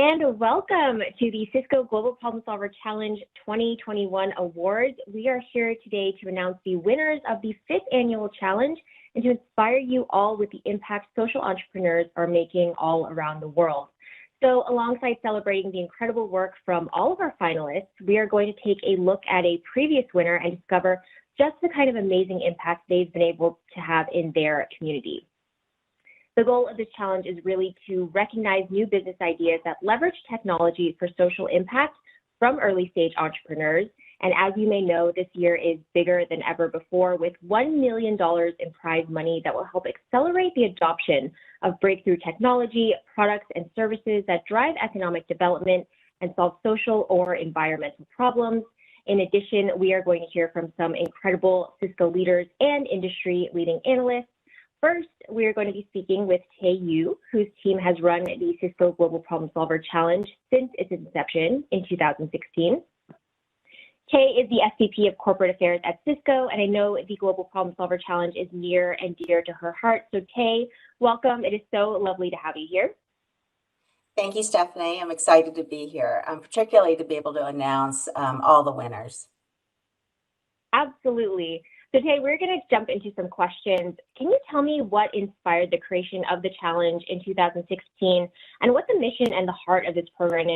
and welcome to the Cisco Global Problem Solver Challenge 2021 Awards. We are here today to announce the winners of the 5th annual challenge and to inspire you all with the impact social entrepreneurs are making all around the world. So alongside celebrating the incredible work from all of our finalists, we are going to take a look at a previous winner and discover just the kind of amazing impact they've been able to have in their community. The goal of this challenge is really to recognize new business ideas that leverage technology for social impact from early stage entrepreneurs. And as you may know, this year is bigger than ever before with $1 million in prize money that will help accelerate the adoption of breakthrough technology, products, and services that drive economic development and solve social or environmental problems. In addition, we are going to hear from some incredible Cisco leaders and industry leading analysts. First, we are going to be speaking with Tae Yu, whose team has run the Cisco Global Problem Solver Challenge since its inception in 2016. Tae is the SVP of Corporate Affairs at Cisco, and I know the Global Problem Solver Challenge is near and dear to her heart. So Tae, welcome. It is so lovely to have you here. Thank you, Stephanie. I'm excited to be here, particularly to be able to announce all the winners. Absolutely. So Tae, we're going to jump into some questions. Can you tell me what inspired the creation of the challenge in 2016 and what the mission and the heart of this program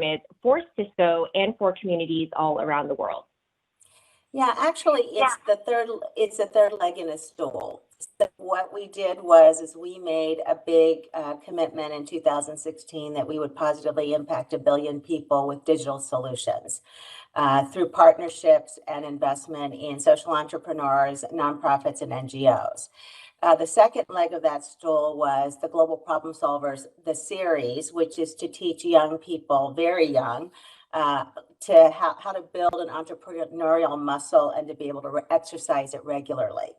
is for Cisco and for communities all around the world? Yeah, actually, it's the third leg in a stool. So what we did is we made a big commitment in 2016 that we would positively impact 1 billion people with digital solutions. Through partnerships and investment in social entrepreneurs, nonprofits, and NGOs. The second leg of that stool was the Global Problem Solvers, the series, which is to teach young people, very young, to how to build an entrepreneurial muscle and to be able to exercise it regularly.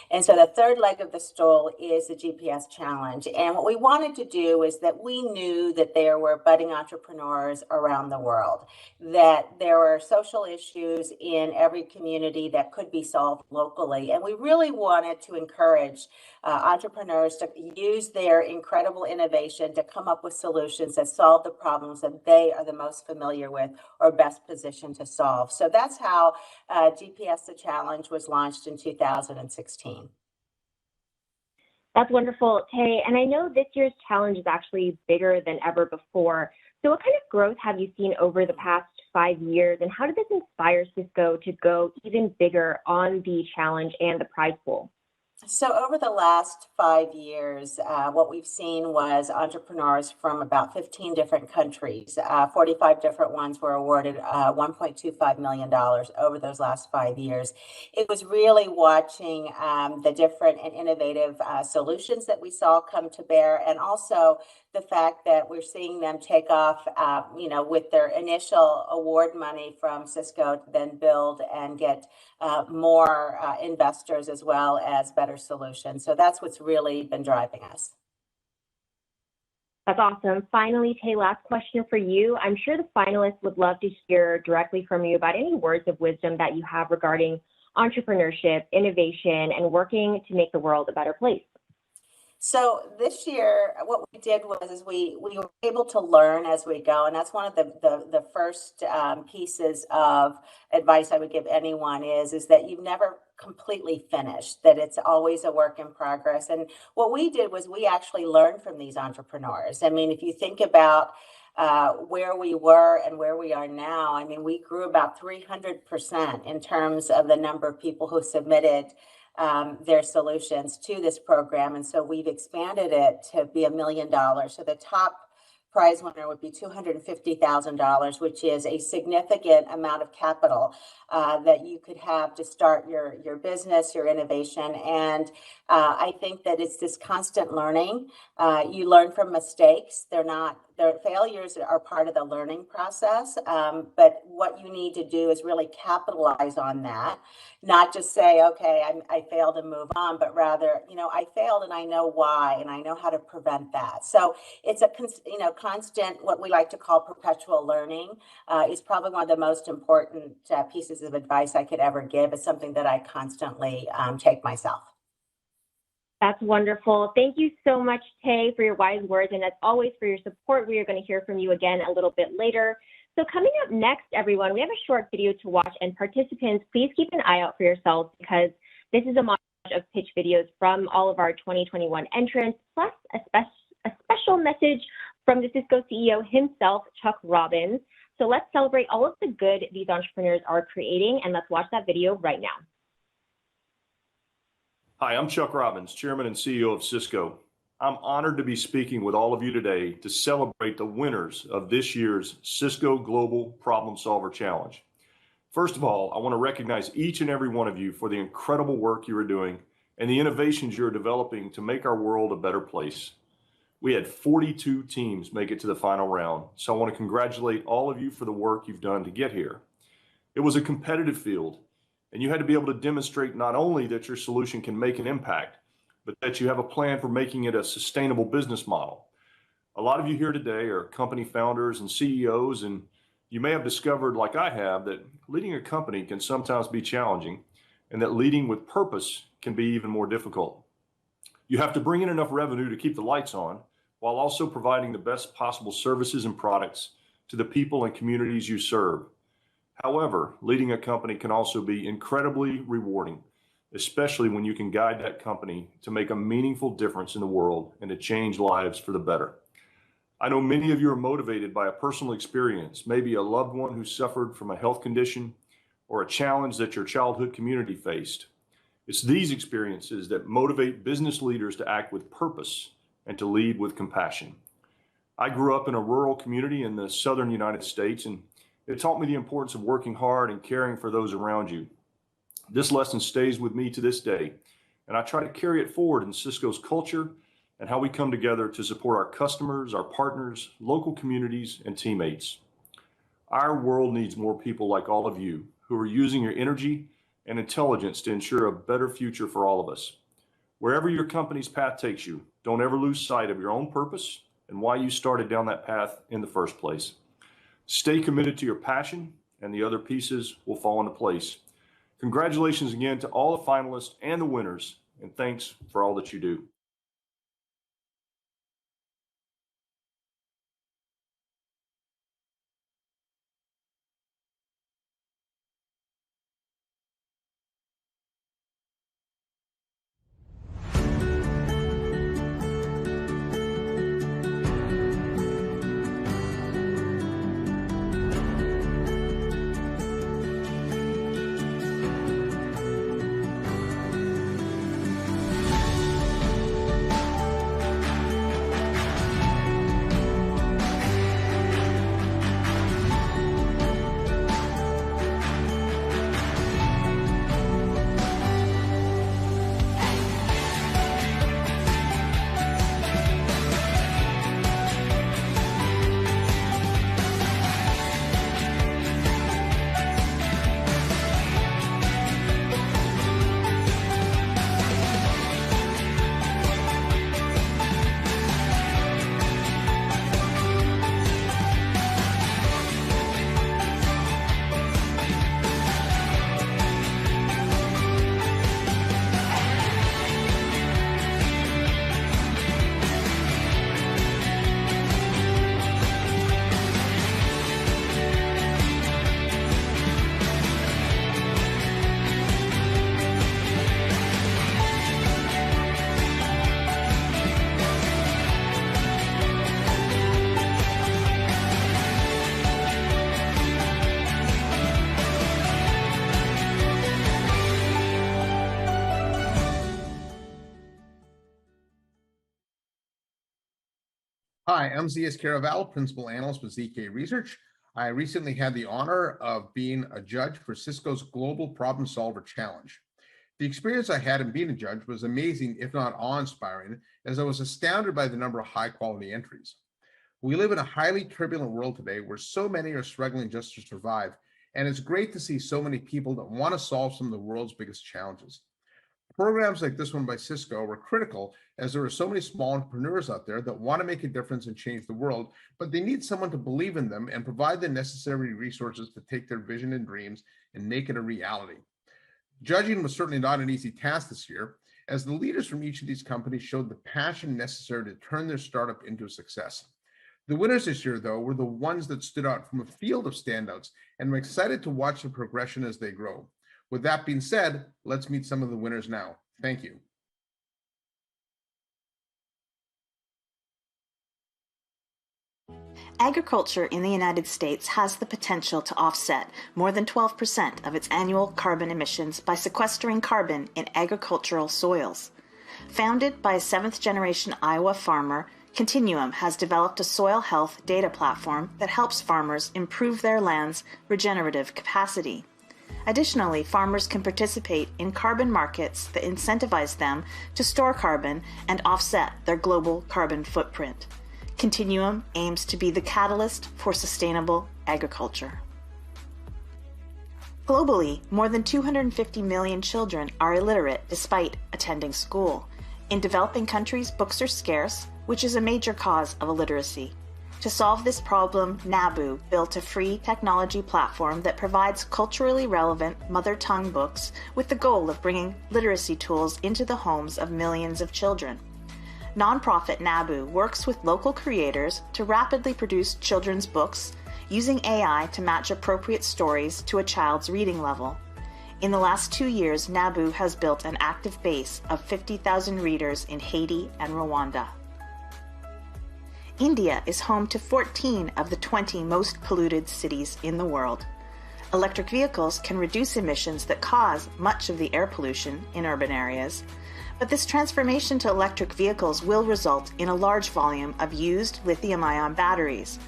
And so the third leg of the stool is the GPS challenge. And what we wanted to do is that we knew that there were budding entrepreneurs around the world, that there were social issues in every community that could be solved locally. And we really wanted to encourage entrepreneurs to use their incredible innovation to come up with solutions that solve the problems that they are the most familiar with or best positioned to solve. So that's how GPS the Challenge was launched in 2016. That's wonderful, Tae. And I know this year's challenge is actually bigger than ever before. So what kind of growth have you seen over the past 5 years, and how did this inspire Cisco to go even bigger on the challenge and the prize pool? So over the last 5 years, what we've seen was entrepreneurs from about 15 different countries, 45 different ones were awarded $1.25 million over those last 5 years. It was really watching the different and innovative solutions that we saw come to bear, and also the fact that we're seeing them take off, with their initial award money from Cisco to then build and get more investors as well as better solutions. So that's what's really been driving us. That's awesome. Finally, Tae, last question for you. I'm sure the finalists would love to hear directly from you about any words of wisdom that you have regarding entrepreneurship, innovation, and working to make the world a better place. So this year, what we did was we were able to learn as we go, and that's one of the first pieces of advice I would give anyone is that you've never completely finished, that it's always a work in progress. And what we did was we actually learned from these entrepreneurs. I mean, if you think about where we were and where we are now, I mean, we grew about 300% in terms of the number of people who submitted their solutions to this program. And so we've expanded it to be $1 million. So the top prize winner would be $250,000, which is a significant amount of capital that you could have to start your business, your innovation. And I think that it's this constant learning. You learn from mistakes. Their failures are part of the learning process. But what you need to do is really capitalize on that, not just say, okay, I failed and move on, but rather, I failed and I know why, and I know how to prevent that. So it's a constant, what we like to call perpetual learning, is probably one of the most important pieces of advice I could ever give. It's something that I constantly take myself. That's wonderful. Thank you so much, Tay, for your wise words, and as always for your support. We are going to hear from you again a little bit later. So coming up next, everyone, we have a short video to watch, and participants, please keep an eye out for yourselves because this is a montage of pitch videos from all of our 2021 entrants, plus a special message from the Cisco CEO himself, Chuck Robbins. So let's celebrate all of the good these entrepreneurs are creating, and let's watch that video right now. Hi, I'm Chuck Robbins, Chairman and CEO of Cisco. I'm honored to be speaking with all of you today to celebrate the winners of this year's Cisco Global Problem Solver Challenge. First of all, I want to recognize each and every one of you for the incredible work you are doing and the innovations you're developing to make our world a better place. We had 42 teams make it to the final round, so I want to congratulate all of you for the work you've done to get here. It was a competitive field, and you had to be able to demonstrate not only that your solution can make an impact, but that you have a plan for making it a sustainable business model. A lot of you here today are company founders and CEOs, and you may have discovered, like I have, that leading a company can sometimes be challenging, and that leading with purpose can be even more difficult. You have to bring in enough revenue to keep the lights on, while also providing the best possible services and products to the people and communities you serve. However, leading a company can also be incredibly rewarding, especially when you can guide that company to make a meaningful difference in the world and to change lives for the better. I know many of you are motivated by a personal experience, maybe a loved one who suffered from a health condition or a challenge that your childhood community faced. It's these experiences that motivate business leaders to act with purpose and to lead with compassion. I grew up in a rural community in the southern United States, and it taught me the importance of working hard and caring for those around you. This lesson stays with me to this day, and I try to carry it forward in Cisco's culture and how we come together to support our customers, our partners, local communities, and teammates. Our world needs more people like all of you who are using your energy and intelligence to ensure a better future for all of us. Wherever your company's path takes you, don't ever lose sight of your own purpose and why you started down that path in the first place. Stay committed to your passion, and the other pieces will fall into place. Congratulations again to all the finalists and the winners, and thanks for all that you do. Hi, I'm Zias Caraval, Principal Analyst with ZK Research. I recently had the honor of being a judge for Cisco's Global Problem Solver Challenge. The experience I had in being a judge was amazing, if not awe-inspiring, as I was astounded by the number of high-quality entries. We live in a highly turbulent world today where so many are struggling just to survive, and it's great to see so many people that want to solve some of the world's biggest challenges. Programs like this one by Cisco were critical as there are so many small entrepreneurs out there that want to make a difference and change the world, but they need someone to believe in them and provide the necessary resources to take their vision and dreams and make it a reality. Judging was certainly not an easy task this year, as the leaders from each of these companies showed the passion necessary to turn their startup into a success. The winners this year, though, were the ones that stood out from a field of standouts, and I'm excited to watch the progression as they grow. With that being said, let's meet some of the winners now. Thank you. Agriculture in the United States has the potential to offset more than 12% of its annual carbon emissions by sequestering carbon in agricultural soils. Founded by a seventh-generation Iowa farmer, Continuum has developed a soil health data platform that helps farmers improve their land's regenerative capacity. Additionally, farmers can participate in carbon markets that incentivize them to store carbon and offset their global carbon footprint. Continuum aims to be the catalyst for sustainable agriculture. Globally, more than 250 million children are illiterate despite attending school. In developing countries, books are scarce, which is a major cause of illiteracy. To solve this problem, NABU built a free technology platform that provides culturally relevant mother tongue books with the goal of bringing literacy tools into the homes of millions of children. Nonprofit NABU works with local creators to rapidly produce children's books using AI to match appropriate stories to a child's reading level. In the last 2 years, NABU has built an active base of 50,000 readers in Haiti and Rwanda. India is home to 14 of the 20 most polluted cities in the world. Electric vehicles can reduce emissions that cause much of the air pollution in urban areas, but this transformation to electric vehicles will result in a large volume of used lithium-ion batteries.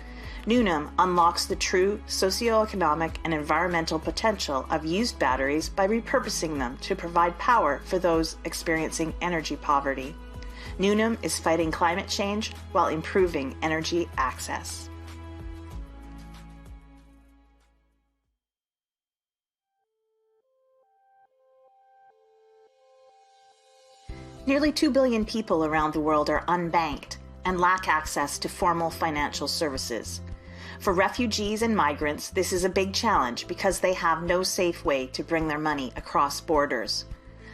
Newnham unlocks the true socioeconomic and environmental potential of used batteries by repurposing them to provide power for those experiencing energy poverty. Newnham is fighting climate change while improving energy access. Nearly 2 billion people around the world are unbanked and lack access to formal financial services. For refugees and migrants, this is a big challenge because they have no safe way to bring their money across borders.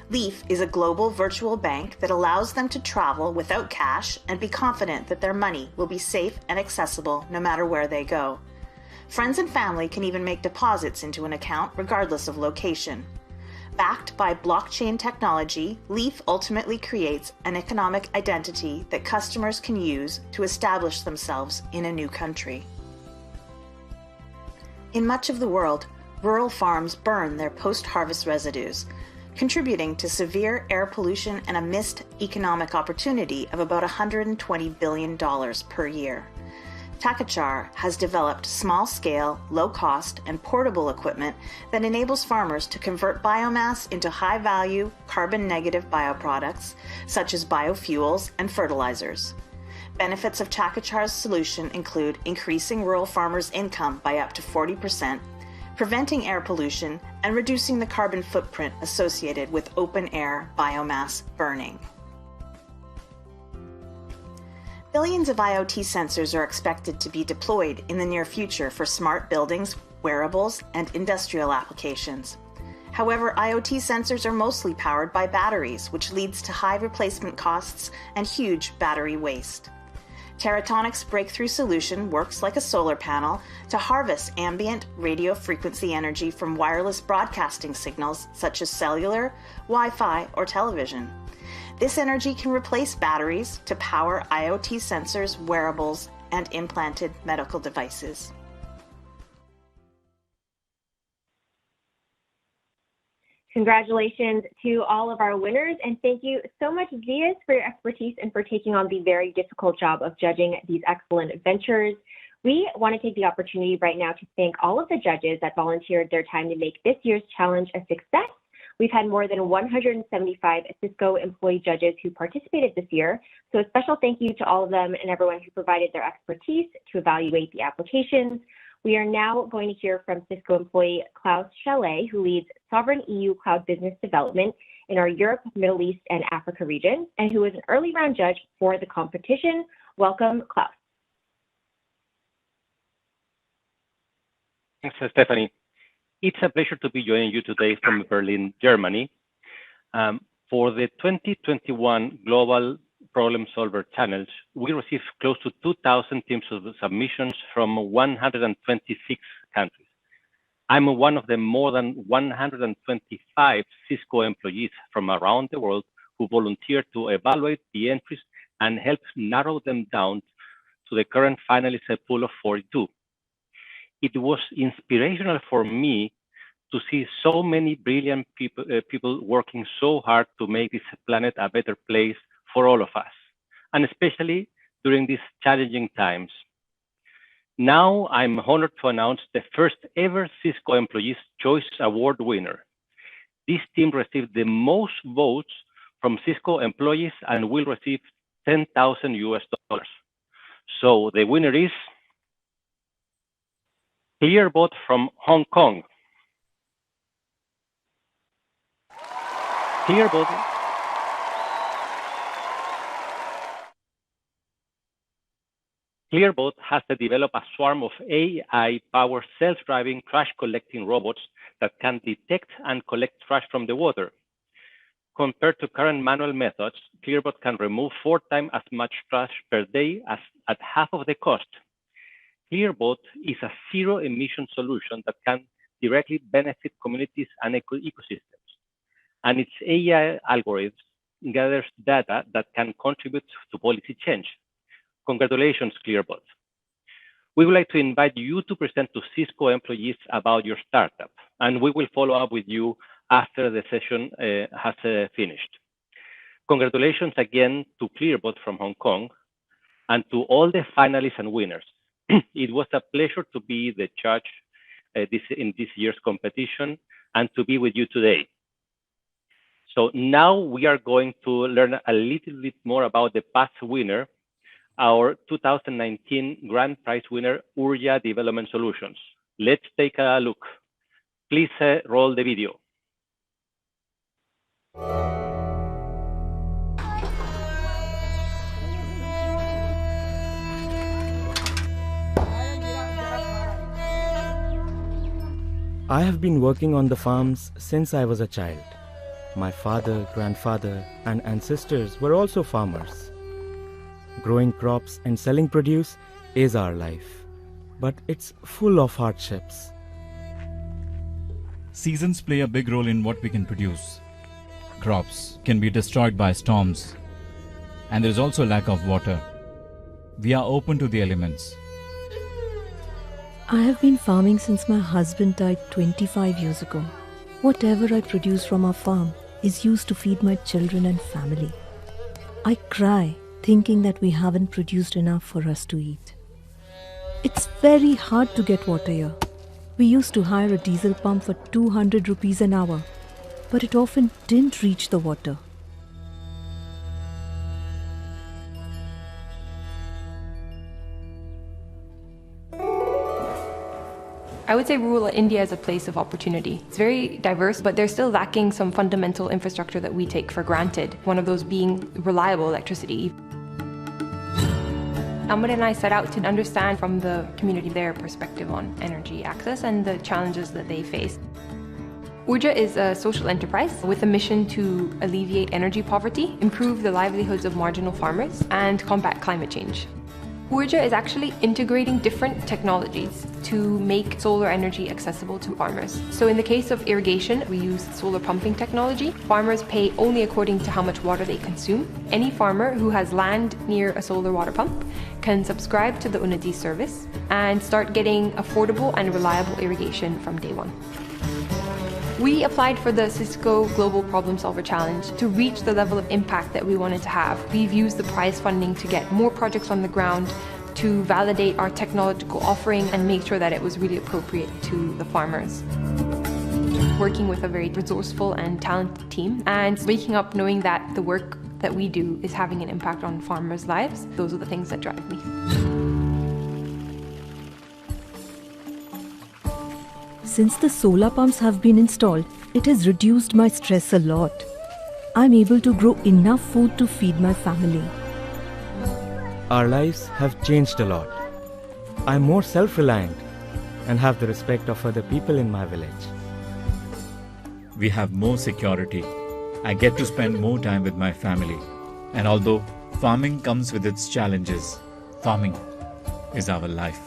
Leaf is a global virtual bank that allows them to travel without cash and be confident that their money will be safe and accessible no matter where they go. Friends and family can even make deposits into an account regardless of location. Backed by blockchain technology, Leaf ultimately creates an economic identity that customers can use to establish themselves in a new country. In much of the world, rural farms burn their post-harvest residues, contributing to severe air pollution and a missed economic opportunity of about $120 billion per year. Takachar has developed small-scale, low-cost, and portable equipment that enables farmers to convert biomass into high-value, carbon-negative bioproducts, such as biofuels and fertilizers. Benefits of Takachar's solution include increasing rural farmers' income by up to 40%, preventing air pollution, and reducing the carbon footprint associated with open-air biomass burning. Billions of IoT sensors are expected to be deployed in the near future for smart buildings, wearables, and industrial applications. However, IoT sensors are mostly powered by batteries, which leads to high replacement costs and huge battery waste. Teratonic's breakthrough solution works like a solar panel to harvest ambient radio frequency energy from wireless broadcasting signals such as cellular, Wi-Fi, or television. This energy can replace batteries to power IoT sensors, wearables, and implanted medical devices. Congratulations to all of our winners, and thank you so much, Zias, for your expertise and for taking on the very difficult job of judging these excellent ventures. We want to take the opportunity right now to thank all of the judges that volunteered their time to make this year's challenge a success. We've had more than 175 Cisco employee judges who participated this year, so a special thank you to all of them and everyone who provided their expertise to evaluate the applications. We are now going to hear from Cisco employee Klaus Chalet, who leads Sovereign EU Cloud Business Development in our Europe, Middle East, and Africa region, and who is an early round judge for the competition. Welcome, Klaus. Thanks, Stephanie. It's a pleasure to be joining you today from Berlin, Germany. For the 2021 Global Problem Solver Challenge, we received close to 2,000 teams of submissions from 126 countries. I'm one of the more than 125 Cisco employees from around the world who volunteered to evaluate the entries and help narrow them down to the current finalist pool of 42. It was inspirational for me to see so many brilliant people working so hard to make this planet a better place for all of us, and especially during these challenging times. Now I'm honored to announce the first ever Cisco Employees Choice Award winner. This team received the most votes from Cisco employees and will receive $10,000 US. So the winner is Clearbot from Hong Kong. Clearbot has developed a swarm of AI-powered self-driving trash-collecting robots that can detect and collect trash from the water. Compared to current manual methods, Clearbot can remove 4 times as much trash per day as at half of the cost. Clearbot is a zero-emission solution that can directly benefit communities and ecosystems, and its AI algorithms gathers data that can contribute to policy change. Congratulations, Clearbot. We would like to invite you to present to Cisco employees about your startup, and we will follow up with you after the session has finished. Congratulations again to Clearbot from Hong Kong and to all the finalists and winners. It was a pleasure to be the judge in this year's competition and to be with you today. So now we are going to learn a little bit more about the past winner, our 2019 Grand Prize winner, Urja Development Solutions. Let's take a look. Please roll the video. I have been working on the farms since I was a child. My father, grandfather, and ancestors were also farmers. Growing crops and selling produce is our life, but it's full of hardships. Seasons play a big role in what we can produce. Crops can be destroyed by storms, and there is also lack of water. We are open to the elements. I have been farming since my husband died 25 years ago. Whatever I produce from our farm is used to feed my children and family. I cry thinking that we haven't produced enough for us to eat. It's very hard to get water here. We used to hire a diesel pump for 200 rupees an hour, but it often didn't reach the water. I would say rural India is a place of opportunity. It's very diverse, but they're still lacking some fundamental infrastructure that we take for granted, one of those being reliable electricity. Amrit and I set out to understand from the community their perspective on energy access and the challenges that they face. Urja is a social enterprise with a mission to alleviate energy poverty, improve the livelihoods of marginal farmers, and combat climate change. Urja is actually integrating different technologies to make solar energy accessible to farmers. So in the case of irrigation, we use solar pumping technology. Farmers pay only according to how much water they consume. Any farmer who has land near a solar water pump can subscribe to the Unnati service and start getting affordable and reliable irrigation from day one. We applied for the Cisco Global Problem Solver Challenge to reach the level of impact that we wanted to have. We've used the prize funding to get more projects on the ground, to validate our technological offering and make sure that it was really appropriate to the farmers. Working with a very resourceful and talented team and waking up knowing that the work that we do is having an impact on farmers' lives, those are the things that drive me. Since the solar pumps have been installed, it has reduced my stress a lot. I'm able to grow enough food to feed my family. Our lives have changed a lot. I'm more self-reliant and have the respect of other people in my village. We have more security I get to spend more time with my family. And although farming comes with its challenges, farming is our life.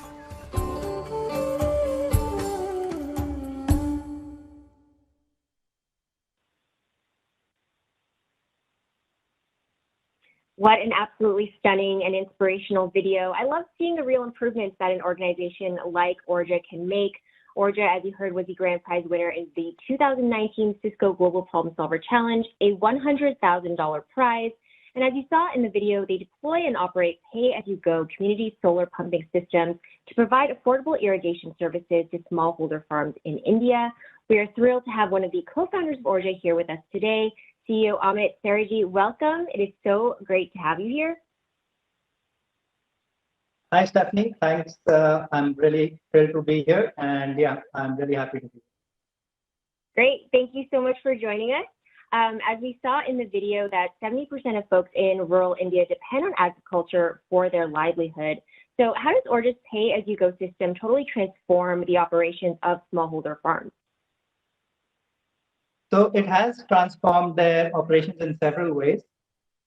What an absolutely stunning and inspirational video. I love seeing the real improvements that an organization like Orja can make. Orja, as you heard, was the grand prize winner in the 2019 Cisco Global Problem Solver Challenge, a $100,000 prize. And as you saw in the video, they deploy and operate pay-as-you-go community solar pumping systems to provide affordable irrigation services to smallholder farms in India. We are thrilled to have one of the co-founders of Orja here with us today, CEO Amit Sariji. Welcome. It is so great to have you here. Hi, Stephanie. Thanks. I'm really thrilled to be here. And yeah, I'm really happy to be here. Great. Thank you so much for joining us. As we saw in the video that 70% of folks in rural India depend on agriculture for their livelihood. So how does Orja's pay-as-you-go system totally transform the operations of smallholder farms? So it has transformed their operations in several ways.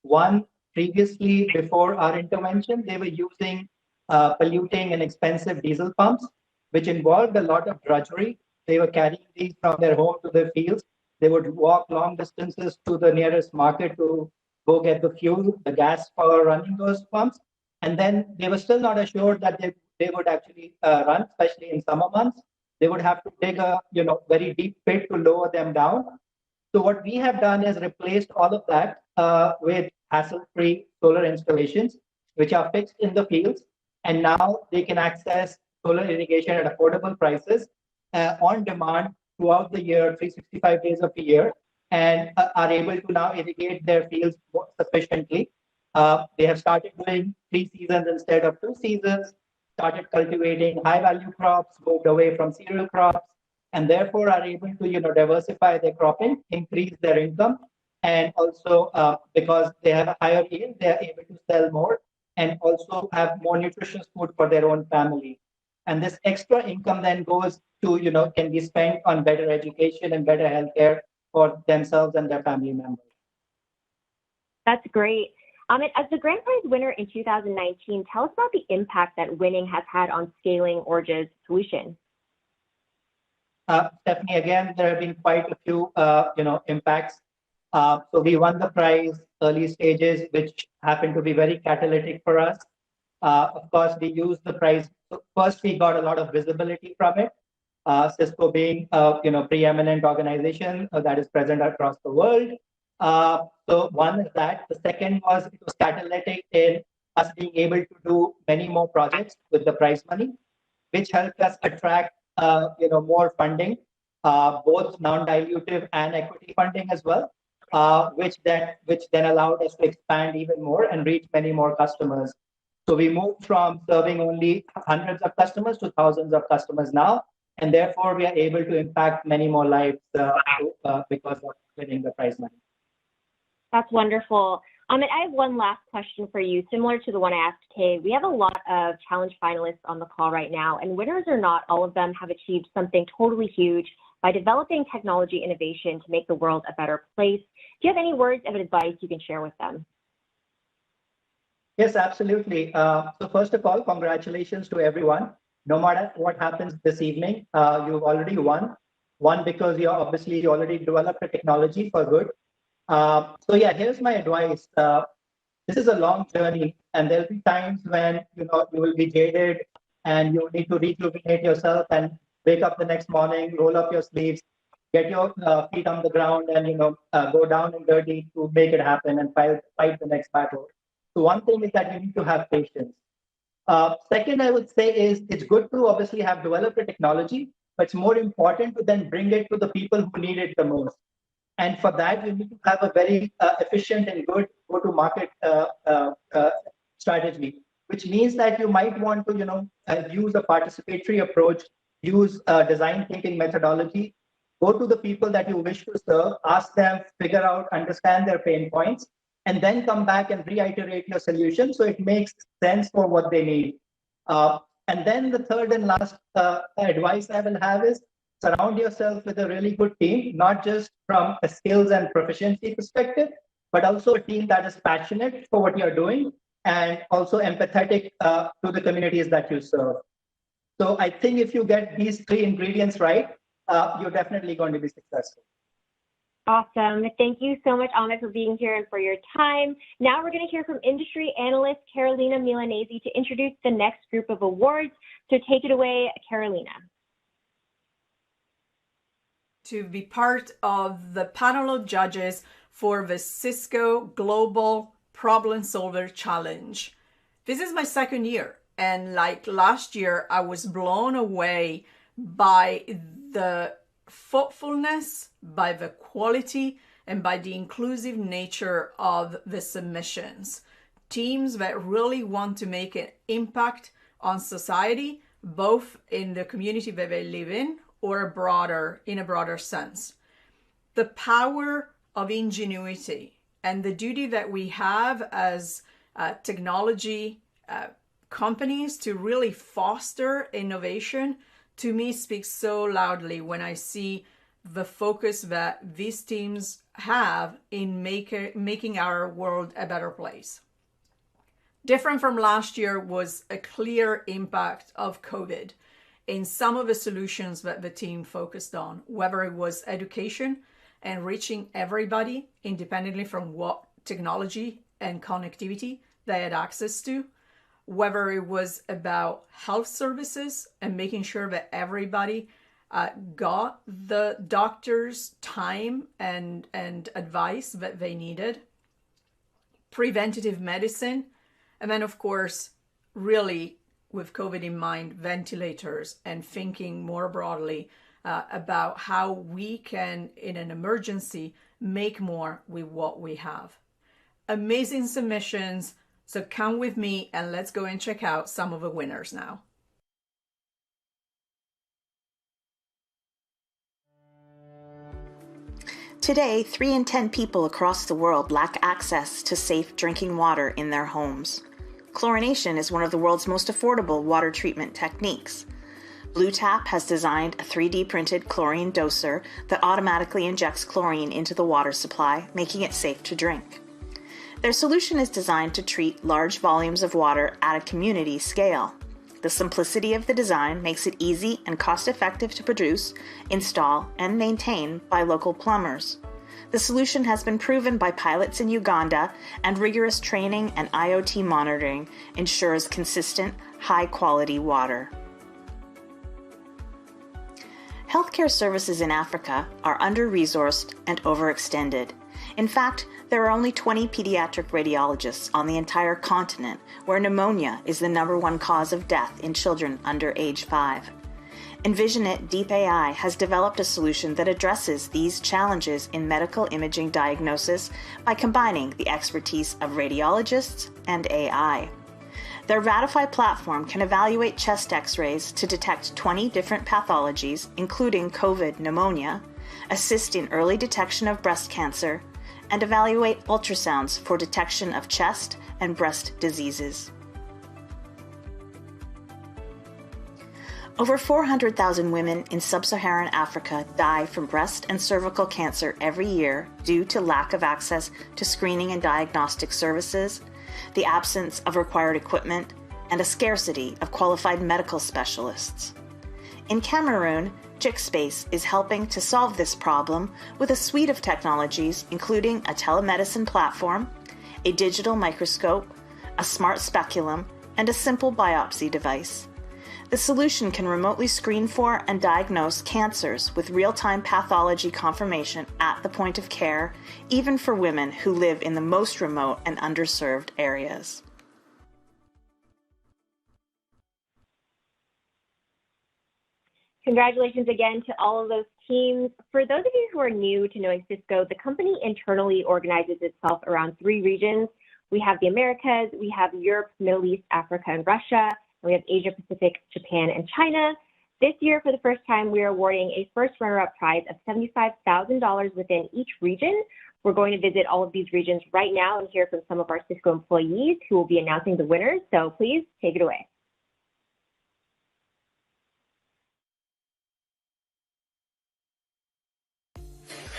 One, previously, before our intervention, they were using polluting and expensive diesel pumps, which involved a lot of drudgery. They were carrying these from their home to their fields. They would walk long distances to the nearest market to go get the fuel, the gas for running those pumps. And then they were still not assured that they would actually run, especially in summer months. They would have to dig a very deep pit to lower them down. So what we have done is replaced all of that with hassle-free solar installations, which are fixed in the fields. And now they can access solar irrigation at affordable prices on demand throughout the year, 365 days of the year, and are able to now irrigate their fields sufficiently. They have started doing 3 seasons instead of 2 seasons, started cultivating high-value crops, moved away from cereal crops, and therefore are able to diversify their cropping, increase their income, and also because they have a higher yield, they are able to sell more and also have more nutritious food for their own family. And this extra income then goes to, can be spent on better education and better healthcare for themselves and their family members. That's great. Amit, as the grand prize winner in 2019, tell us about the impact that winning has had on scaling Orja's solution. Stephanie, again, there have been quite a few, impacts. So we won the prize early stages, which happened to be very catalytic for us. Of course, we used the prize. So first, we got a lot of visibility from it. Cisco being a preeminent organization that is present across the world. So one is that. The second was it was catalytic in us being able to do many more projects with the prize money, which helped us attract more funding, both non-dilutive and equity funding as well, which then allowed us to expand even more and reach many more customers. So we moved from serving only hundreds of customers to thousands of customers now, and therefore we are able to impact many more lives because of winning the prize money. That's wonderful. Amit, I have one last question for you, similar to the one I asked Kay. We have a lot of challenge finalists on the call right now, and winners or not, all of them have achieved something totally huge by developing technology innovation to make the world a better place. Do you have any words of advice you can share with them? Yes, absolutely. So first of all, congratulations to everyone. No matter what happens this evening, you've already won. One, because you already developed a technology for good. So yeah, here's my advice. This is a long journey, and there'll be times when you will be jaded, and you need to rejuvenate yourself and wake up the next morning, roll up your sleeves, get your feet on the ground, and go down and dirty to make it happen and fight the next battle. So one thing is that you need to have patience. Second, I would say is it's good to obviously have developed a technology, but it's more important to then bring it to the people who need it the most. And for that, you need to have a very efficient and good go-to-market strategy, which means that you might want to, use a participatory approach, use a design thinking methodology, go to the people that you wish to serve, ask them, figure out, understand their pain points, and then come back and reiterate your solution so it makes sense for what they need. And then the third and last advice I will have is surround yourself with a really good team, not just from a skills and proficiency perspective, but also a team that is passionate for what you're doing and also empathetic to the communities that you serve. So I think if you get these three ingredients right, you're definitely going to be successful. Awesome. Thank you so much, Amit, for being here and for your time. Now we're going to hear from industry analyst Carolina Milanese to introduce the next group of awards. So take it away, Carolina. To be part of the panel of judges for the Cisco Global Problem Solver Challenge. This is my second year, and like last year, I was blown away by the thoughtfulness, by the quality, and by the inclusive nature of the submissions. Teams that really want to make an impact on society, both in the community that they live in or in a broader sense. The power of ingenuity and the duty that we have as technology companies to really foster innovation, to me, speaks so loudly when I see the focus that these teams have in making our world a better place. Different from last year was a clear impact of COVID in some of the solutions that the team focused on, whether it was education and reaching everybody independently from what technology and connectivity they had access to, whether it was about health services and making sure that everybody got the doctor's time and advice that they needed, preventative medicine, and then, of course, really, with COVID in mind, ventilators and thinking more broadly about how we can, in an emergency, make more with what we have. Amazing submissions. So come with me and let's go and check out some of the winners now. Today, 3 in 10 people across the world lack access to safe drinking water in their homes. Chlorination is one of the world's most affordable water treatment techniques. Blue Tap has designed a 3D printed chlorine doser that automatically injects chlorine into the water supply, making it safe to drink. Their solution is designed to treat large volumes of water at a community scale. The simplicity of the design makes it easy and cost-effective to produce, install, and maintain by local plumbers. The solution has been proven by pilots in Uganda, and rigorous training and IoT monitoring ensures consistent, high-quality water. Healthcare services in Africa are under-resourced and overextended. In fact, there are only 20 pediatric radiologists on the entire continent, where pneumonia is the #1 cause of death in children under age 5. Envisionit Deep AI has developed a solution that addresses these challenges in medical imaging diagnosis by combining the expertise of radiologists and AI. Their Ratify platform can evaluate chest x-rays to detect 20 different pathologies, including COVID pneumonia, assist in early detection of breast cancer, and evaluate ultrasounds for detection of chest and breast diseases. Over 400,000 women in sub-Saharan Africa die from breast and cervical cancer every year due to lack of access to screening and diagnostic services, the absence of required equipment, and a scarcity of qualified medical specialists. In Cameroon, JICSpace is helping to solve this problem with a suite of technologies, including a telemedicine platform, a digital microscope, a smart speculum, and a simple biopsy device. The solution can remotely screen for and diagnose cancers with real-time pathology confirmation at the point of care, even for women who live in the most remote and underserved areas. Congratulations again to all of those teams. For those of you who are new to knowing Cisco, the company internally organizes itself around 3 regions. We have the Americas, we have Europe, Middle East, Africa, and Russia, and we have Asia Pacific, Japan, and China. This year, for the first time, we are awarding a first runner-up prize of $75,000 within each region. We're going to visit all of these regions right now and hear from some of our Cisco employees who will be announcing the winners. So please take it away.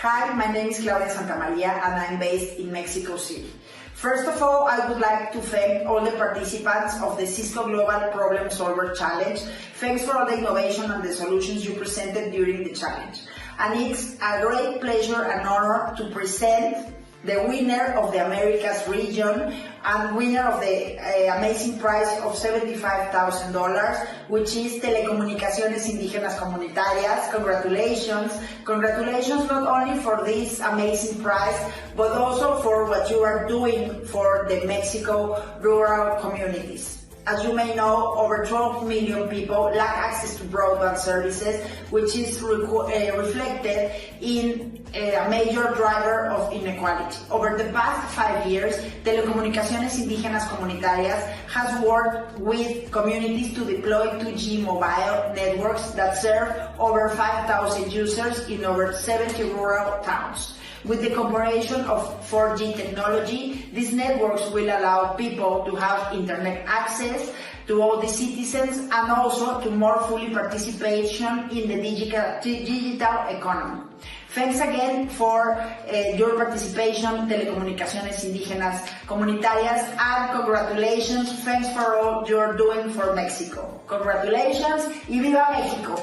Hi, my name is Claudia Santamaria and I'm based in Mexico City. First of all, I would like to thank all the participants of the Cisco Global Problem Solver Challenge. Thanks for all the innovation and the solutions you presented during the challenge. And it's a great pleasure and honor to present the winner of the Americas region and winner of the amazing prize of $75,000, which is Telecomunicaciones Indígenas Comunitarias. Congratulations. Congratulations not only for this amazing prize, but also for what you are doing for the Mexico rural communities. As you may know, over 12 million people lack access to broadband services, which is reflected in a major driver of inequality. Over the past 5 years, Telecomunicaciones Indígenas Comunitarias has worked with communities to deploy 2G mobile networks that serve over 5,000 users in over 70 rural towns. With the cooperation of 4G technology, these networks will allow people to have internet access to all the citizens and also to more fully participation in the digital economy. Thanks again for your participation, Telecomunicaciones Indígenas Comunitarias, and congratulations. Thanks for all you're doing for Mexico. Congratulations y viva México.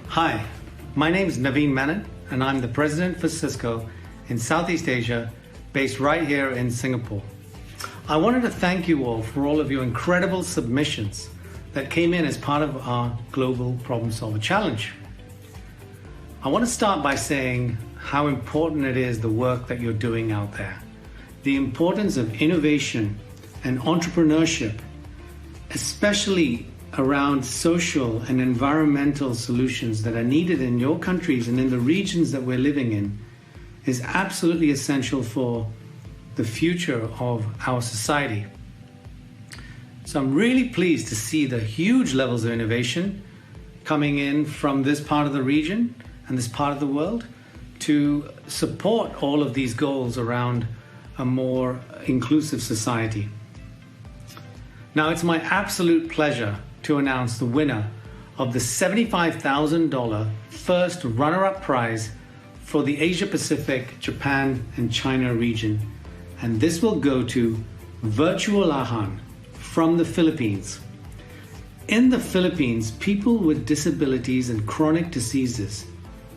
Hi, my name is Naveen Menon, and I'm the president for Cisco in Southeast Asia, based right here in Singapore. I wanted to thank you all for all of your incredible submissions that came in as part of our Global Problem Solver Challenge. I want to start by saying how important it is the work that you're doing out there. The importance of innovation and entrepreneurship, especially around social and environmental solutions that are needed in your countries and in the regions that we're living in, is absolutely essential for the future of our society. So I'm really pleased to see the huge levels of innovation coming in from this part of the region and this part of the world to support all of these goals around a more inclusive society. Now, it's my absolute pleasure to announce the winner of the $75,000 first runner-up prize for the Asia Pacific, Japan, and China region. And this will go to Virtual Ahan from the Philippines. In the Philippines, people with disabilities and chronic diseases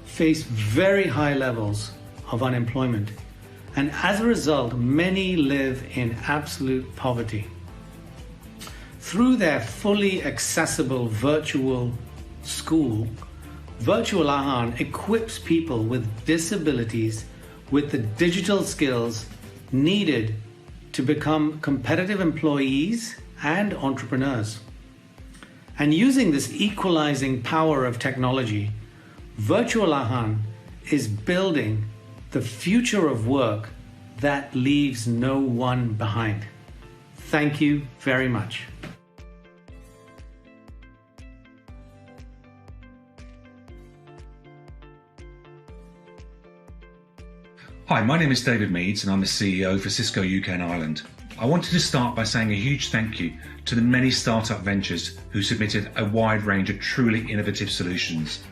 face very high levels of unemployment. And as a result, many live in absolute poverty. Through their fully accessible virtual school, Virtual Ahan equips people with disabilities with the digital skills needed to become competitive employees and entrepreneurs. And using this equalizing power of technology, Virtual Ahan is building the future of work that leaves no one behind. Thank you very much. Hi, my name is David Meads and I'm the CEO for Cisco UK and Ireland. I wanted to start by saying a huge thank you to the many startup ventures who submitted a wide range of truly innovative solutions.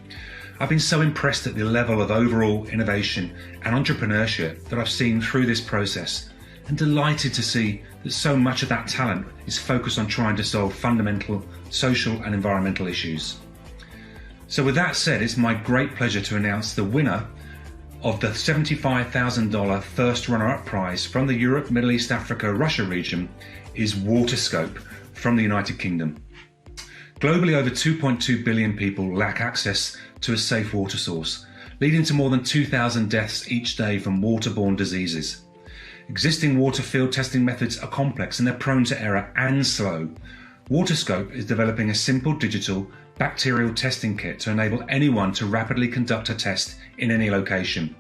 I've been so impressed at the level of overall innovation and entrepreneurship that I've seen through this process, and delighted to see that so much of that talent is focused on trying to solve fundamental social and environmental issues. So with that said, it's my great pleasure to announce the winner of the $75,000 first runner-up prize from the Europe, Middle East, Africa, Russia region is WaterScope from the United Kingdom. Globally, over 2.2 billion people lack access to a safe water source, leading to more than 2,000 deaths each day from waterborne diseases. Existing water field testing methods are complex and they're prone to error and slow. WaterScope is developing a simple digital bacterial testing kit to enable anyone to rapidly conduct a test in any location.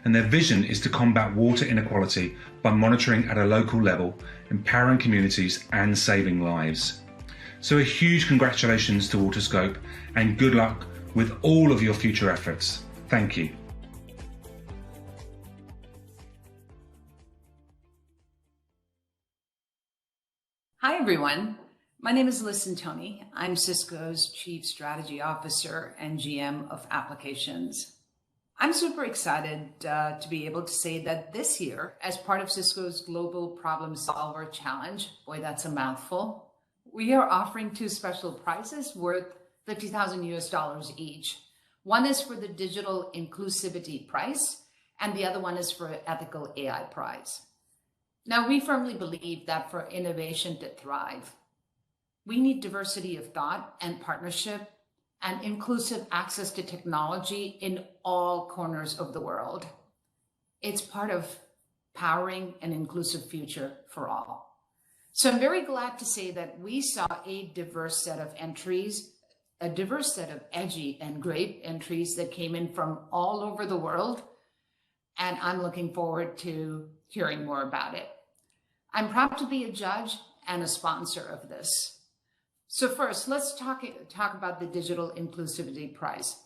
And their vision is to combat water inequality by monitoring at a local level, empowering communities and saving lives. So a huge congratulations to WaterScope and good luck with all of your future efforts. Thank you. Hi, everyone. My name is Liz Tony. I'm Cisco's Chief Strategy Officer and GM of Applications. I'm super excited to be able to say that this year, as part of Cisco's Global Problem Solver Challenge, boy, that's a mouthful, we are offering two special prizes worth $50,000 each. One is for the Digital Inclusivity Prize, and the other one is for Ethical AI Prize. Now, we firmly believe that for innovation to thrive, we need diversity of thought and partnership and inclusive access to technology in all corners of the world. It's part of powering an inclusive future for all. So I'm very glad to say that we saw a diverse set of entries, a diverse set of edgy and great entries that came in from all over the world. And I'm looking forward to hearing more about it. I'm proud to be a judge and a sponsor of this. So first, let's talk about the Digital Inclusivity Prize.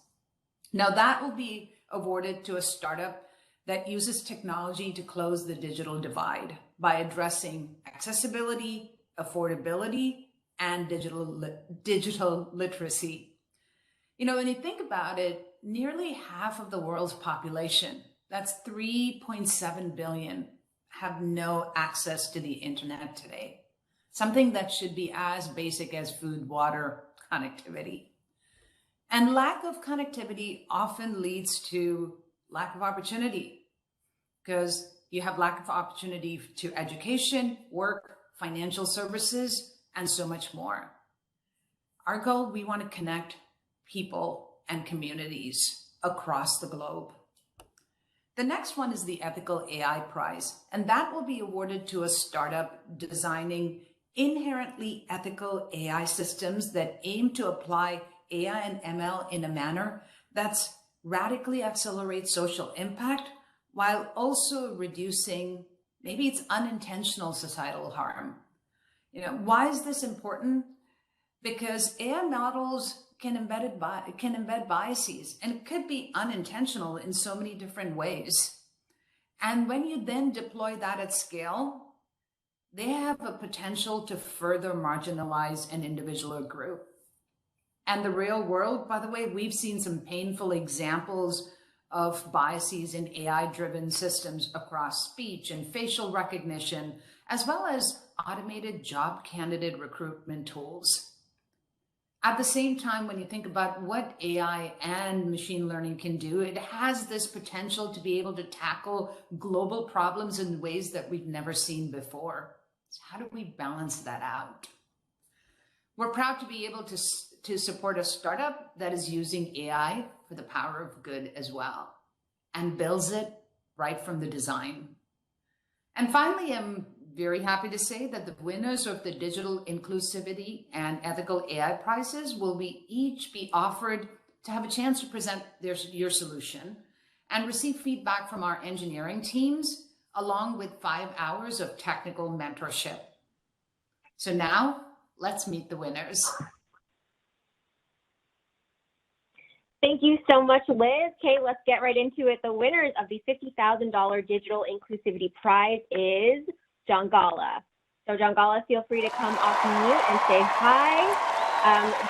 Now that will be awarded to a startup that uses technology to close the digital divide by addressing accessibility, affordability, and digital literacy. You know, when you think about it, nearly half of the world's population, that's 3.7 billion, have no access to the internet today. Something that should be as basic as food, water, connectivity. And lack of connectivity often leads to lack of opportunity, because you have lack of opportunity to education, work, financial services, and so much more. Our goal, we want to connect people and communities across the globe. The next one is the Ethical AI Prize, and that will be awarded to a startup designing inherently ethical AI systems that aim to apply AI and ML in a manner that's radically accelerates social impact while also reducing maybe it's unintentional societal harm. You know, why is this important? Because AI models can embed biases, and it could be unintentional in so many different ways. And when you then deploy that at scale, they have a potential to further marginalize an individual or group. And the real world, by the way, we've seen some painful examples of biases in AI-driven systems across speech and facial recognition, as well as automated job candidate recruitment tools. At the same time, when you think about what AI and machine learning can do, it has this potential to be able to tackle global problems in ways that we've never seen before. So how do we balance that out? We're proud to be able to support a startup that is using AI for the power of good as well, and builds it right from the design. And finally, I'm very happy to say that the winners of the Digital Inclusivity and Ethical AI Prizes will each be offered to have a chance to present your solution and receive feedback from our engineering teams, along with 5 hours of technical mentorship. So now, let's meet the winners. Thank you so much, Liz. Okay, let's get right into it. The winners of the $50,000 Digital Inclusivity Prize is John Gala. So John Gala, feel free to come off mute and say hi.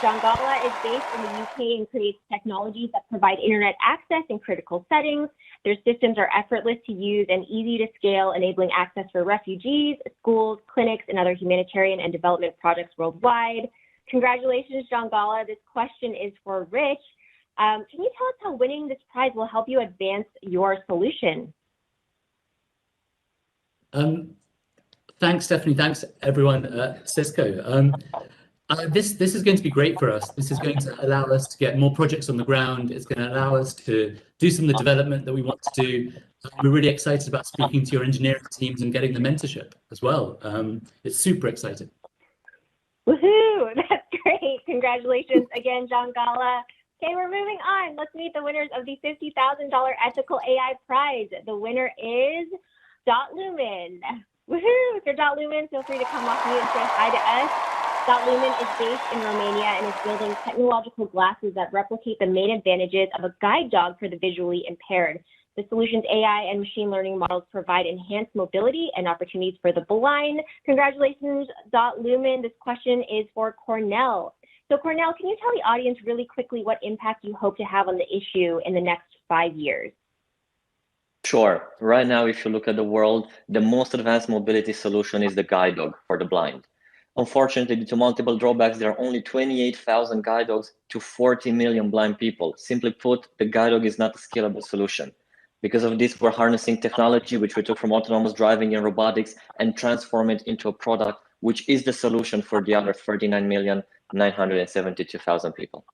John Gala is based in the UK and creates technologies that provide internet access in critical settings. Their systems are effortless to use and easy to scale, enabling access for refugees, schools, clinics, and other humanitarian and development projects worldwide. Congratulations, John Gala. This question is for Rich. Can you tell us how winning this prize will help you advance your solution? Thanks, Stephanie. Thanks, everyone at Cisco. This is going to be great for us. This is going to allow us to get more projects on the ground. It's going to allow us to do some of the development that we want to do. We're really excited about speaking to your engineering teams and getting the mentorship as well. It's super exciting. Woohoo! That's great. Congratulations again, John Gala. Okay, we're moving on. Let's meet the winners of the $50,000 Ethical AI Prize. The winner is Dot Lumen. Woohoo! So Dot Lumen, feel free to come off mute and say hi to us. Dot Lumen is based in Romania and is building technological glasses that replicate the main advantages of a guide dog for the visually impaired. The solution's AI and machine learning models provide enhanced mobility and opportunities for the blind. Congratulations, Lumen. This question is for Cornell. So Cornell, can you tell the audience really quickly what impact you hope to have on the issue in the next 5 years? Sure. Right now, if you look at the world, the most advanced mobility solution is the guide dog for the blind. Unfortunately, due to multiple drawbacks, there are only 28,000 guide dogs to 40 million blind people. Simply put, the guide dog is not a scalable solution. Because of this, we're harnessing technology, which we took from autonomous driving and robotics, and transform it into a product, which is the solution for the other 39,972,000 people.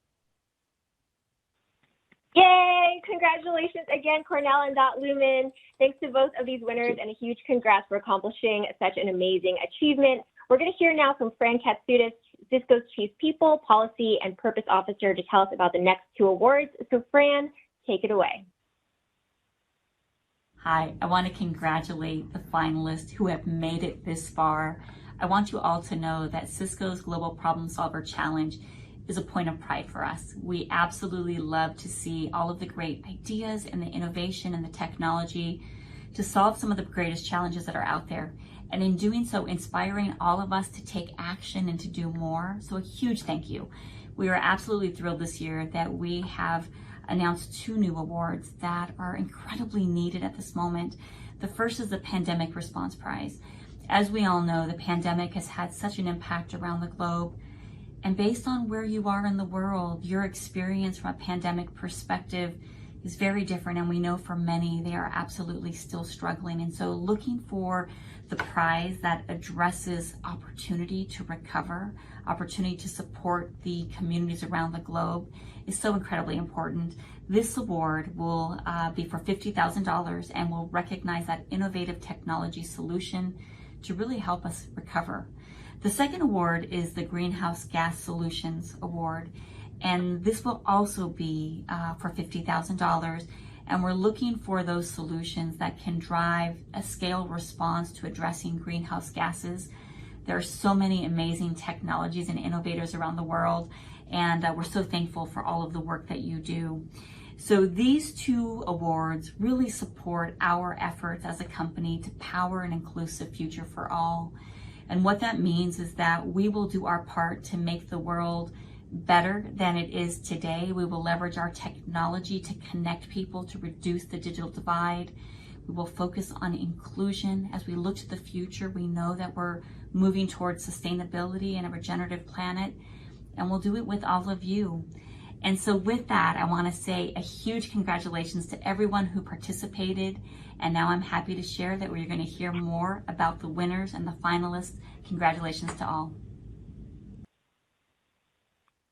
Yay! Congratulations again, Cornell and Lumen. Thanks to both of these winners, and a huge congrats for accomplishing such an amazing achievement. We're going to hear now from Fran Katsoudas, Cisco's Chief People, Policy, and Purpose Officer, to tell us about the next 2 awards. So Fran, take it away. Hi, I want to congratulate the finalists who have made it this far. I want you all to know that Cisco's Global Problem Solver Challenge is a point of pride for us. We absolutely love to see all of the great ideas and the innovation and the technology to solve some of the greatest challenges that are out there. And in doing so, inspiring all of us to take action and to do more. So a huge thank you. We are absolutely thrilled this year that we have announced 2 new awards that are incredibly needed at this moment. The first is the Pandemic Response Prize. As we all know, the pandemic has had such an impact around the globe. And based on where you are in the world, your experience from a pandemic perspective is very different. And we know for many, they are absolutely still struggling. And so looking for the prize that addresses opportunity to recover, opportunity to support the communities around the globe is so incredibly important. This award will be for $50,000 and will recognize that innovative technology solution to really help us recover. The second award is the Greenhouse Gas Solutions Award, and this will also be for $50,000. And we're looking for those solutions that can drive a scale response to addressing greenhouse gases. There are so many amazing technologies and innovators around the world, and we're so thankful for all of the work that you do. So these 2 awards really support our efforts as a company to power an inclusive future for all. And what that means is that we will do our part to make the world better than it is today. We will leverage our technology to connect people, to reduce the digital divide. We will focus on inclusion. As we look to the future, we know that we're moving towards sustainability and a regenerative planet, and we'll do it with all of you. And so with that, I want to say a huge congratulations to everyone who participated. And now I'm happy to share that we're going to hear more about the winners and the finalists. Congratulations to all.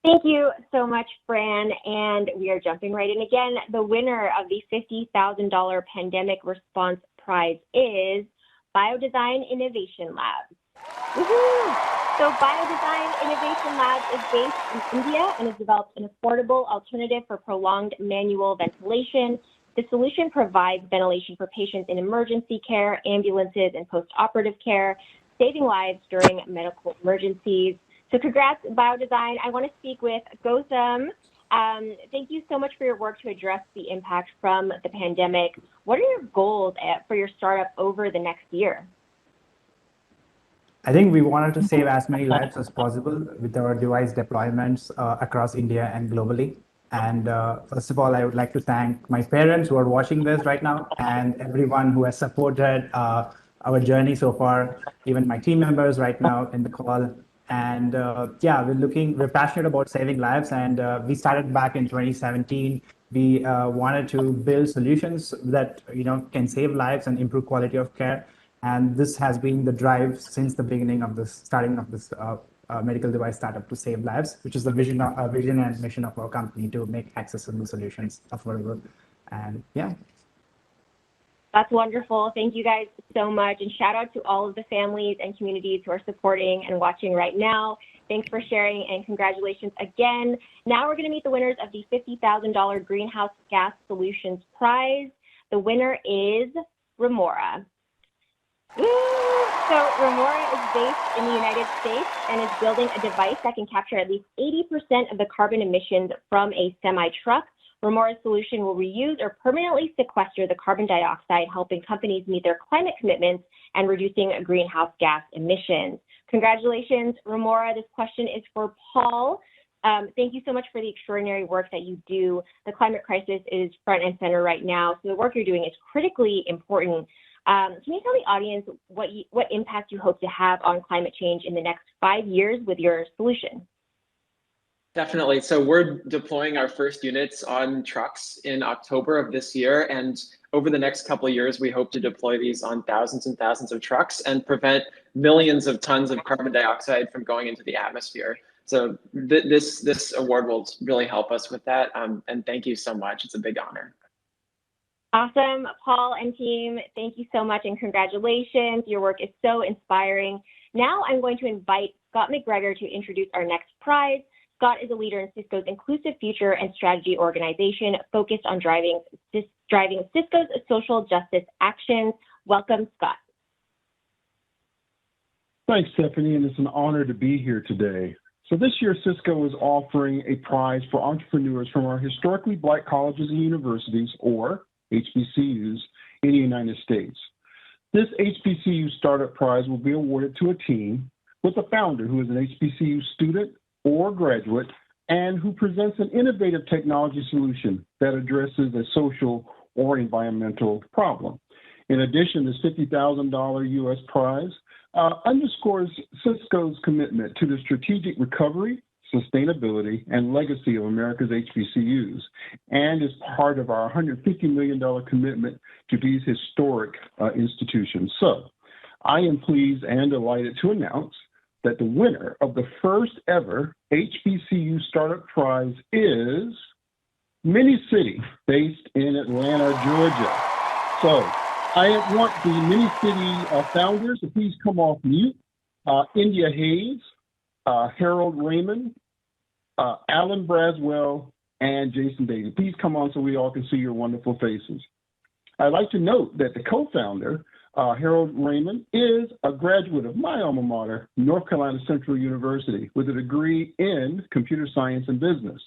Thank you so much, Fran. And we are jumping right in again. The winner of the $50,000 Pandemic Response Prize is Biodesign Innovation Labs. Woohoo! So Biodesign Innovation Labs is based in India and has developed an affordable alternative for prolonged manual ventilation. The solution provides ventilation for patients in emergency care, ambulances, and post-operative care, saving lives during medical emergencies. So congrats, Biodesign. I want to speak with Gautam. Thank you so much for your work to address the impact from the pandemic. What are your goals for your startup over the next year? I think we wanted to save as many lives as possible with our device deployments across India and globally. And first of all, I would like to thank my parents who are watching this right now and everyone who has supported our journey so far, even my team members right now in the call. And yeah, we're passionate about saving lives, and we started back in 2017. We wanted to build solutions that can save lives and improve quality of care. And this has been the drive since the beginning of this, starting of this medical device startup to save lives, which is the vision and mission of our company, to make accessible solutions affordable. And yeah. That's wonderful. Thank you guys so much. And shout out to all of the families and communities who are supporting and watching right now. Thanks for sharing, and congratulations again. Now we're going to meet the winners of the $50,000 Greenhouse Gas Solutions Prize. The winner is Remora. Woo! So Remora is based in the United States and is building a device that can capture at least 80% of the carbon emissions from a semi-truck. Remora's solution will reuse or permanently sequester the carbon dioxide, helping companies meet their climate commitments and reducing greenhouse gas emissions. Congratulations, Remora. This question is for Paul. Thank you so much for the extraordinary work that you do. The climate crisis is front and center right now, so the work you're doing is critically important. Can you tell the audience what impact you hope to have on climate change in the next 5 years with your solution? Definitely. So we're deploying our first units on trucks in October of this year. And over the next couple of years, we hope to deploy these on thousands and thousands of trucks and prevent millions of tons of carbon dioxide from going into the atmosphere. So this award will really help us with that. And thank you so much. It's a big honor. Awesome. Paul and team, thank you so much and congratulations. Your work is so inspiring. Now I'm going to invite Scott McGregor to introduce our next prize. Scott is a leader in Cisco's Inclusive Future and Strategy organization focused on driving Cisco's social justice actions. Welcome, Scott. Thanks, Stephanie, and it's an honor to be here today. So this year, Cisco is offering a prize for entrepreneurs from our historically Black colleges and universities, or HBCUs, in the United States. This HBCU Startup Prize will be awarded to a team with a founder who is an HBCU student or graduate and who presents an innovative technology solution that addresses a social or environmental problem. In addition, this $50,000 U.S. prize underscores Cisco's commitment to the strategic recovery, sustainability, and legacy of America's HBCUs, and is part of our $150 million commitment to these historic institutions. So I am pleased and delighted to announce that the winner of the first ever HBCU Startup Prize is Mini City, based in Atlanta, Georgia. So I want the Mini City founders to please come off mute. India Hayes, Harold Raymond, Alan Braswell, and Jason Daly. Please come on so we all can see your wonderful faces. I'd like to note that the co-founder, Harold Raymond, is a graduate of my alma mater, North Carolina Central University, with a degree in computer science and business.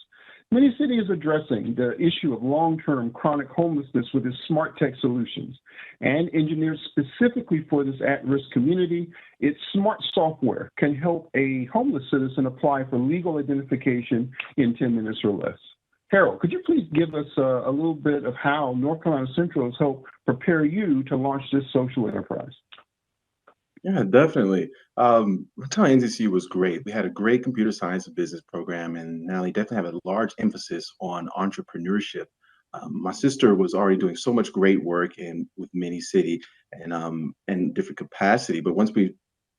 Mini City is addressing the issue of long-term chronic homelessness with its smart tech solutions. And engineered specifically for this at-risk community, its smart software can help a homeless citizen apply for legal identification in 10 minutes or less. Harold, could you please give us a little bit of how North Carolina Central has helped prepare you to launch this social enterprise? Yeah, definitely. My time at NCCU was great. We had a great computer science and business program, and now we definitely have a large emphasis on entrepreneurship. My sister was already doing so much great work with Mini City and different capacity. But once we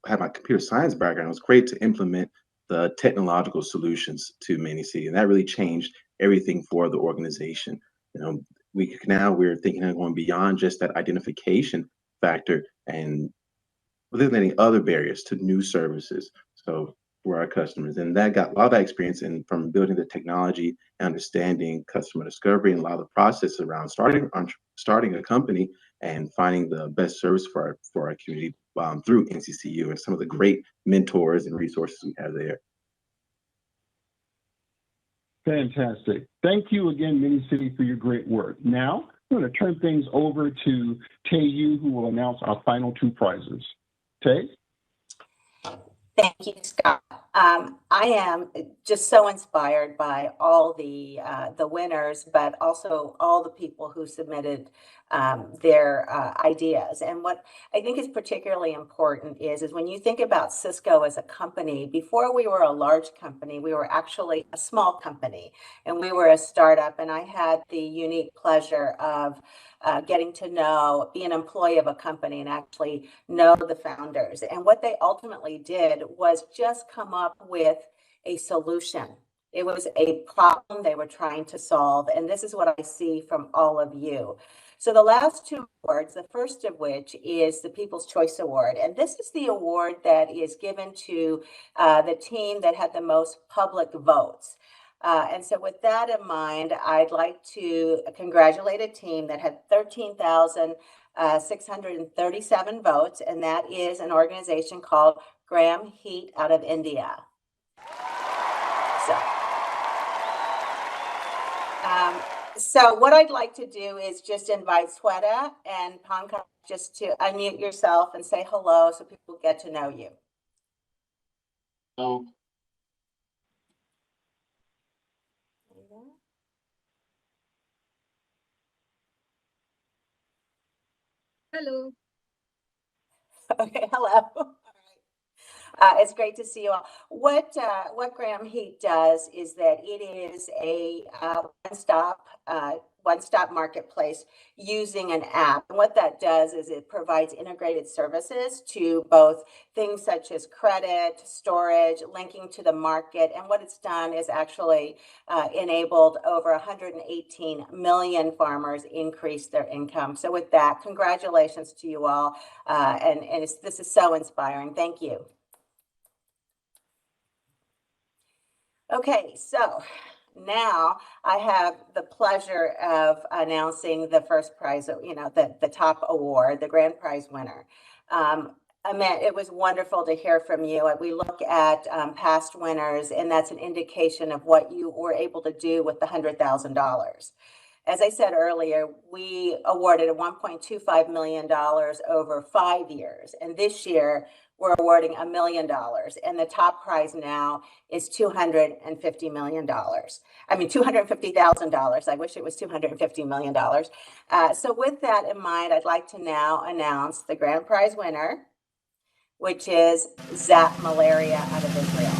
had my computer science background, it was great to implement the technological solutions to Mini City, and that really changed everything for the organization. We're thinking of going beyond just that identification factor and eliminating other barriers to new services. So for our customers, and that got a lot of that experience from building the technology, understanding customer discovery, and a lot of the process around starting a company and finding the best service for our community through NCCU and some of the great mentors and resources we have there. Fantastic. Thank you again, Mini City, for your great work. Now, I'm going to turn things over to Tay Yu, who will announce our final two prizes. Tay? Thank you, Scott. I am just so inspired by all the winners, but also all the people who submitted their ideas. And what I think is particularly important is when you think about Cisco as a company, before we were a large company, we were actually a small company, and we were a startup. And I had the unique pleasure of getting to be an employee of a company and actually know the founders. And what they ultimately did was just come up with a solution. It was a problem they were trying to solve. And this is what I see from all of you. So the last two awards, the first of which is the People's Choice Award. And this is the award that is given to the team that had the most public votes. And so with that in mind, I'd like to congratulate a team that had 13,637 votes, and that is an organization called Graham Heat out of India. So, So what I'd like to do is just invite Sweta and Pankaj just to unmute yourself and say hello so people get to know you. Oh. Hello. Okay, hello. It's great to see you all. What Graham Heat does is that it is a one-stop marketplace using an app. And what that does is it provides integrated services to both things such as credit, storage, linking to the market. And what it's done is actually enabled over 118 million farmers increase their income. So with that, congratulations to you all. This is so inspiring. Thank you. Okay, so now I have the pleasure of announcing the first prize, the top award, the grand prize winner. Amit, it was wonderful to hear from you. We look at past winners, and that's an indication of what you were able to do with the $100,000. As I said earlier, we awarded $1.25 million over 5 years, and this year we're awarding $1 million, and the top prize now is $250 million. I mean, $250,000. I wish it was $250 million. So with that in mind, I'd like to now announce the grand prize winner, which is ZAP Malaria out of Israel.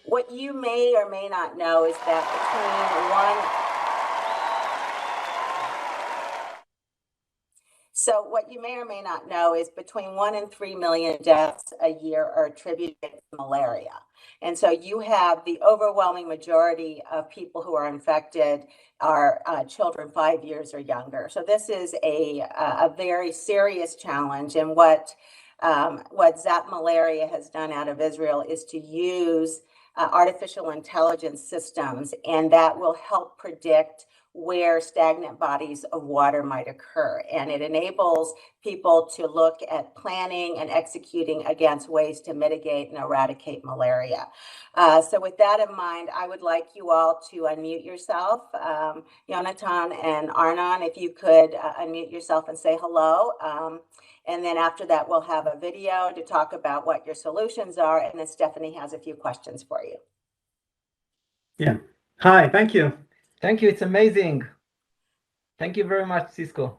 What you may or may not know is that between 1 and 3 million deaths a year are attributed to malaria. And so you have the overwhelming majority of people who are infected are children 5 years or younger. So this is a very serious challenge. And what ZAP Malaria has done out of Israel is to use artificial intelligence systems, and that will help predict where stagnant bodies of water might occur. And it enables people to look at planning and executing against ways to mitigate and eradicate malaria. So with that in mind, I would like you all to unmute yourself. Jonathan and Arnon, if you could unmute yourself and say hello. And then after that, we'll have a video to talk about what your solutions are. And then Stephanie has a few questions for you. Yeah. Hi, thank you. Thank you. It's amazing. Thank you very much, Cisco.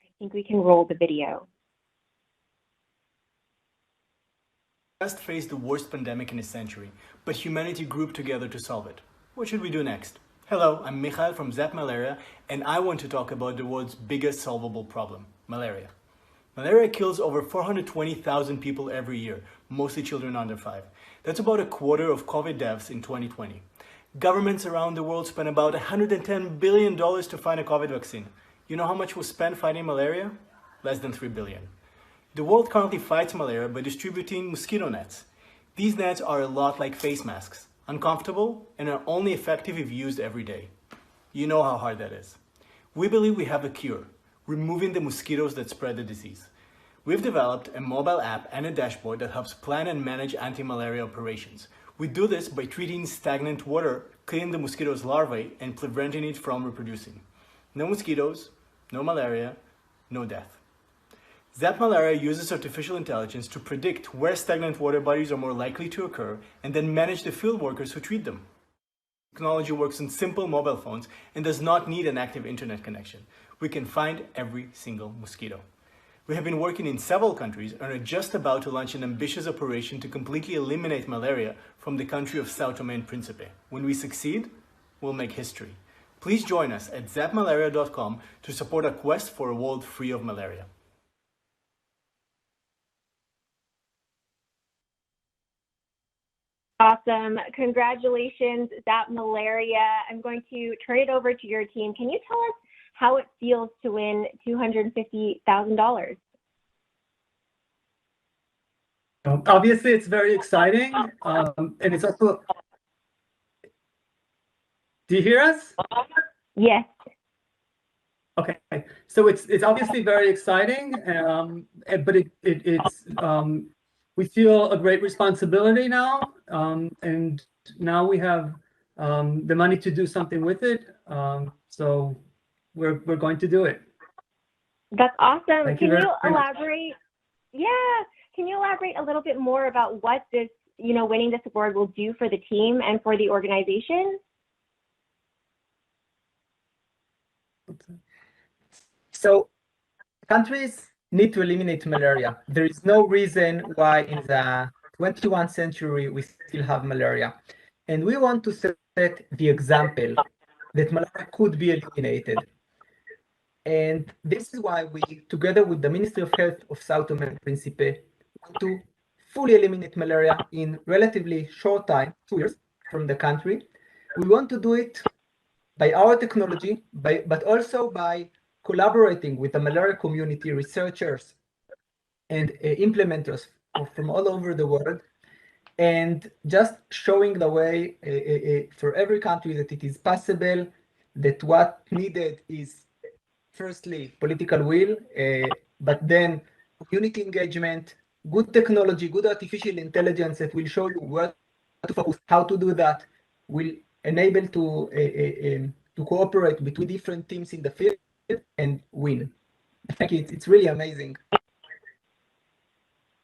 I think we can roll the video. Just faced the worst pandemic in a century, but humanity grouped together to solve it. What should we do next? Hello, I'm Michael from ZAP Malaria, and I want to talk about the world's biggest solvable problem, malaria. Malaria kills over 420,000 people every year, mostly children under 5. That's about a quarter of COVID deaths in 2020. Governments around the world spend about $110 billion to find a COVID vaccine. You know how much was spent fighting malaria? Less than $3 billion. The world currently fights malaria by distributing mosquito nets. These nets are a lot like face masks, uncomfortable, and are only effective if used every day. You know how hard that is. We believe we have a cure, removing the mosquitoes that spread the disease. We've developed a mobile app and a dashboard that helps plan and manage anti-malaria operations. We do this by treating stagnant water, killing the mosquito's larvae, and preventing it from reproducing. No mosquitoes, no malaria, no death. ZAP Malaria uses artificial intelligence to predict where stagnant water bodies are more likely to occur and then manage the field workers who treat them. Technology works on simple mobile phones and does not need an active internet connection. We can find every single mosquito. We have been working in several countries and are just about to launch an ambitious operation to completely eliminate malaria from the country of Sao Tome and Principe. When we succeed, we'll make history. Please join us at zapmalaria.com to support our quest for a world free of malaria. Awesome. Congratulations, ZAP Malaria. I'm going to turn it over to your team. Can you tell us how it feels to win $250,000? Obviously, it's very exciting. And it's also... Do you hear us? Yes. Okay, so it's obviously very exciting, but we feel a great responsibility now, and now we have the money to do something with it. So we're going to do it. That's awesome. Thank Can you very you much. elaborate? Yeah. Can you elaborate a little bit more about what this, winning this award will do for the team and for the organization? So countries need to eliminate malaria. There is no reason why in the 21st century we still have malaria. And we want to set the example that malaria could be eliminated. And this is why we, together with the Ministry of Health of Sao Tome and Principe, want to fully eliminate malaria in relatively short time, 2 years from the country. We want to do it by our technology, but also by collaborating with the malaria community, researchers and implementers from all over the world, and just showing the way for every country that it is possible, that what needed is firstly political will, but then community engagement, good technology, good artificial intelligence that will show you where to focus, how to do that, will enable to cooperate between different teams in the field and win. I think it's really amazing.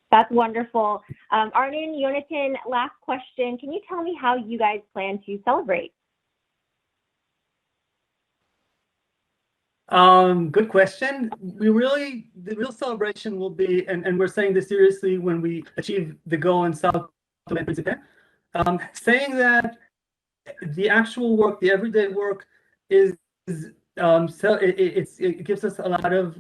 That's wonderful. Arnon, Jonathan, last question. Can you tell me how you guys plan to celebrate? Good question. The real celebration will be, and we're saying this seriously when we achieve the goal in Sao Tome and Principe, saying that the actual work, the everyday work, is so it gives us a lot of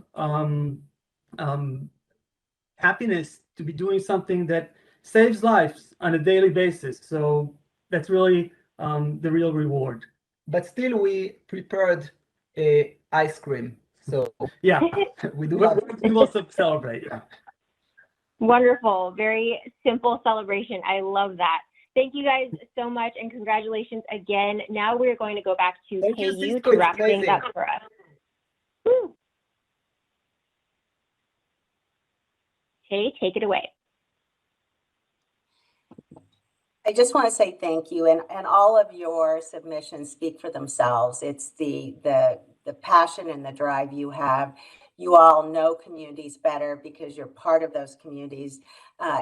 happiness to be doing something that saves lives on a daily basis. So that's really the real reward. But still, we prepared ice cream. So yeah, we will also celebrate. Yeah. Wonderful. Very simple celebration. I love that. Thank you guys so much, and congratulations again. Now we're going to go back to KU to wrap things up for us. Woo. Okay, take it away. I just want to say thank you, and all of your submissions speak for themselves. It's the passion and the drive you have. You all know communities better because you're part of those communities.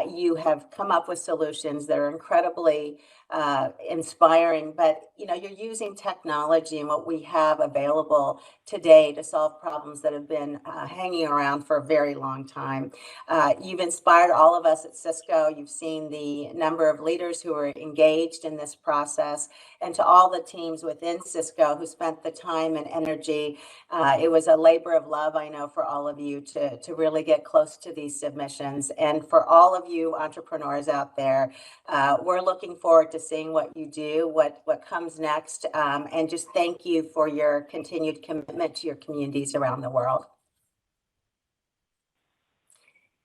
You have come up with solutions that are incredibly inspiring, but you're using technology and what we have available today to solve problems that have been hanging around for a very long time. You've inspired all of us at Cisco. You've seen the number of leaders who are engaged in this process, and to all the teams within Cisco who spent the time and energy. It was a labor of love, I know, for all of you to really get close to these submissions. And for all of you entrepreneurs out there, we're looking forward to seeing what you do, what comes next, and just thank you for your continued commitment to your communities around the world.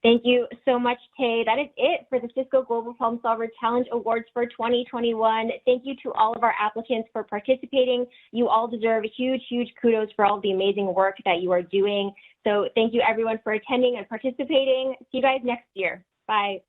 Thank you so much, Tay. That is it for the Cisco Global Problem Solver Challenge Awards for 2021. Thank you to all of our applicants for participating. You all deserve a huge, huge kudos for all the amazing work that you are doing. So thank you everyone for attending and participating. See you guys next year. Bye.